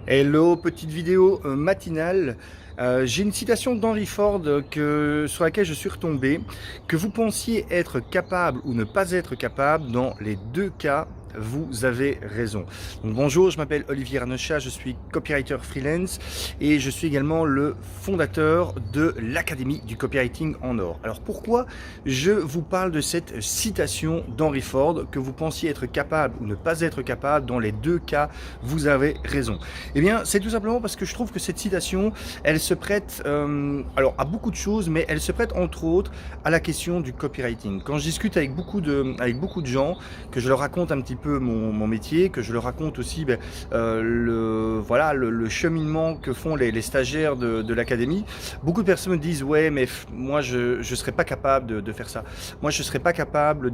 Hello, petite vidéo matinale. J'ai une citation d'Henry Ford sur laquelle je suis retombé. Que vous pensiez être capable ou ne pas être capable, dans les deux cas, vous avez raison. Donc, bonjour, je m'appelle Olivier Arnochat, je suis copywriter freelance et je suis également le fondateur de l'Académie du copywriting en or. Alors pourquoi je vous parle de cette citation d'Henry Ford, que vous pensiez être capable ou ne pas être capable, dans les deux cas, vous avez raison. Eh bien, c'est tout simplement parce que je trouve que cette citation, elle se prête alors à beaucoup de choses, mais elle se prête entre autres à la question du copywriting. Quand je discute avec beaucoup de gens, que je leur raconte un petit peu mon métier, que je leur raconte aussi le cheminement que font les stagiaires de l'académie, beaucoup de personnes me disent ouais, mais moi je serais pas capable de faire ça. Moi je serais pas capable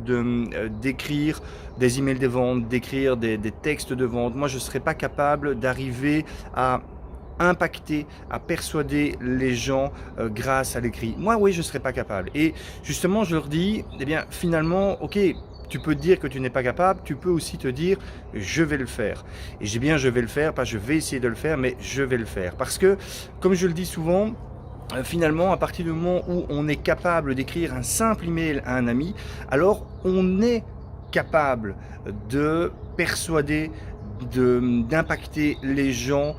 d'écrire des emails de vente, d'écrire des textes de vente. Moi je serais pas capable d'arriver à impacter, à persuader les gens grâce à l'écrit. Moi, oui, je ne serais pas capable. Et justement, je leur dis, eh bien, finalement, ok, tu peux te dire que tu n'es pas capable, tu peux aussi te dire, je vais le faire. Et j'ai bien, je vais le faire, pas je vais essayer de le faire, mais je vais le faire. Parce que, comme je le dis souvent, finalement, à partir du moment où on est capable d'écrire un simple email à un ami, alors on est capable de persuader, d'impacter les gens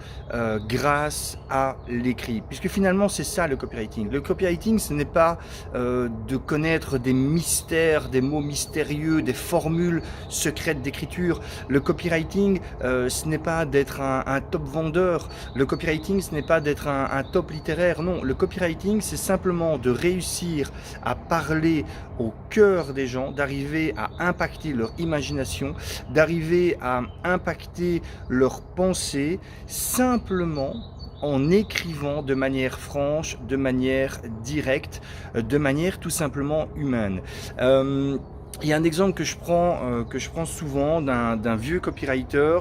grâce à l'écrit. Puisque finalement, c'est ça le copywriting. Le copywriting, ce n'est pas de connaître des mystères, des mots mystérieux, des formules secrètes d'écriture. Le copywriting, ce n'est pas d'être un top vendeur. Le copywriting, ce n'est pas d'être un top littéraire. Non, le copywriting, c'est simplement de réussir à parler au cœur des gens, d'arriver à impacter leur imagination, d'arriver à impacter leurs pensées, simplement en écrivant de manière franche, de manière directe, de manière tout simplement humaine. Il y a un exemple que je prends souvent d'un vieux copywriter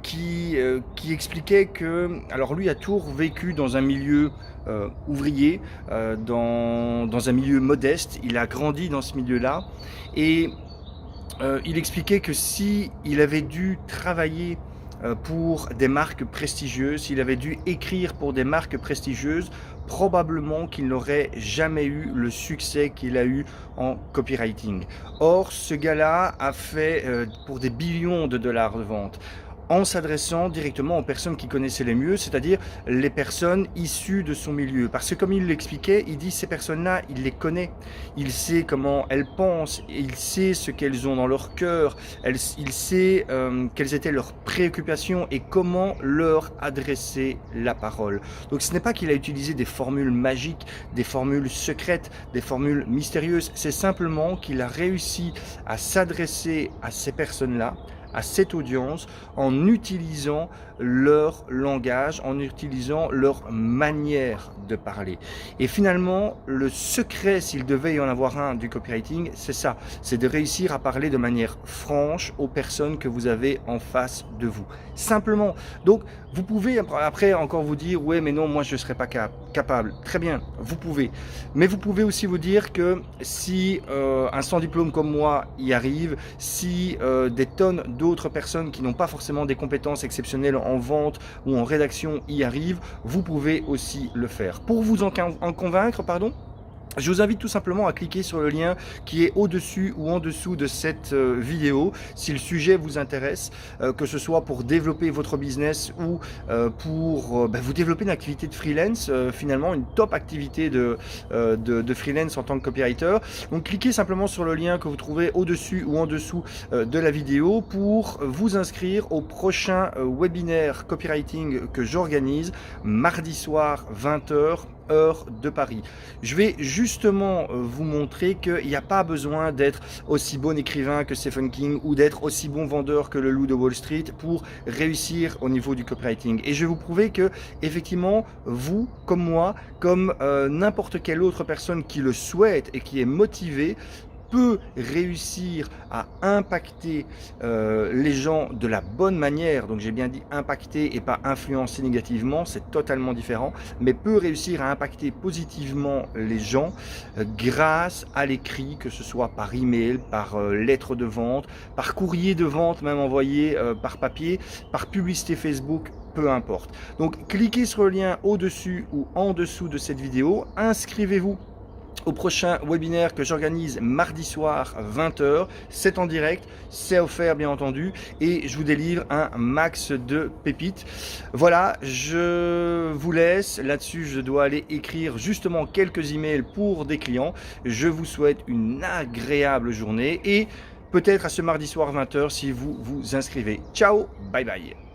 qui expliquait que, alors lui a toujours vécu dans un milieu ouvrier, dans un milieu modeste, il a grandi dans ce milieu-là, et il expliquait que si il avait dû travailler pour des marques prestigieuses, s'il avait dû écrire pour des marques prestigieuses, probablement qu'il n'aurait jamais eu le succès qu'il a eu en copywriting. Or, ce gars-là a fait pour des billions de dollars de vente, en s'adressant directement aux personnes qui connaissaient les mieux, c'est-à-dire les personnes issues de son milieu. Parce que comme il l'expliquait, il dit ces personnes-là, il les connaît, il sait comment elles pensent, il sait ce qu'elles ont dans leur cœur, il sait quelles étaient leurs préoccupations et comment leur adresser la parole. Donc ce n'est pas qu'il a utilisé des formules magiques, des formules secrètes, des formules mystérieuses, c'est simplement qu'il a réussi à s'adresser à ces personnes-là, à cette audience, en utilisant leur langage, en utilisant leur manière de parler. Et finalement, le secret, s'il devait y en avoir un, du copywriting, c'est ça, c'est de réussir à parler de manière franche aux personnes que vous avez en face de vous. Simplement. Donc, vous pouvez après encore vous dire, ouais, mais non, moi je ne serais pas capable. Très bien, vous pouvez. Mais vous pouvez aussi vous dire que si un sans diplôme comme moi y arrive, si des tonnes d'autres personnes qui n'ont pas forcément des compétences exceptionnelles en vente ou en rédaction y arrivent, vous pouvez aussi le faire. Pour vous en convaincre, pardon, je vous invite tout simplement à cliquer sur le lien qui est au-dessus ou en dessous de cette vidéo si le sujet vous intéresse, que ce soit pour développer votre business ou pour vous développer une activité de freelance, finalement une top activité de freelance en tant que copywriter. Donc cliquez simplement sur le lien que vous trouvez au-dessus ou en dessous de la vidéo pour vous inscrire au prochain webinaire copywriting que j'organise mardi soir 20h heure de Paris. Je vais justement vous montrer qu'il n'y a pas besoin d'être aussi bon écrivain que Stephen King ou d'être aussi bon vendeur que le loup de Wall Street pour réussir au niveau du copywriting. Et je vais vous prouver que, effectivement, vous, comme moi, comme n'importe quelle autre personne qui le souhaite et qui est motivée, peut réussir à impacter les gens de la bonne manière, donc j'ai bien dit impacter et pas influencer négativement, c'est totalement différent, mais peut réussir à impacter positivement les gens grâce à l'écrit, que ce soit par email, par lettre de vente, par courrier de vente, même envoyé par papier, par publicité Facebook, peu importe. Donc cliquez sur le lien au-dessus ou en dessous de cette vidéo, inscrivez-vous au prochain webinaire que j'organise mardi soir 20h, c'est en direct, c'est offert bien entendu, et je vous délivre un max de pépites. Voilà, je vous laisse, là-dessus je dois aller écrire justement quelques emails pour des clients. Je vous souhaite une agréable journée et peut-être à ce mardi soir 20h si vous vous inscrivez. Ciao, bye bye.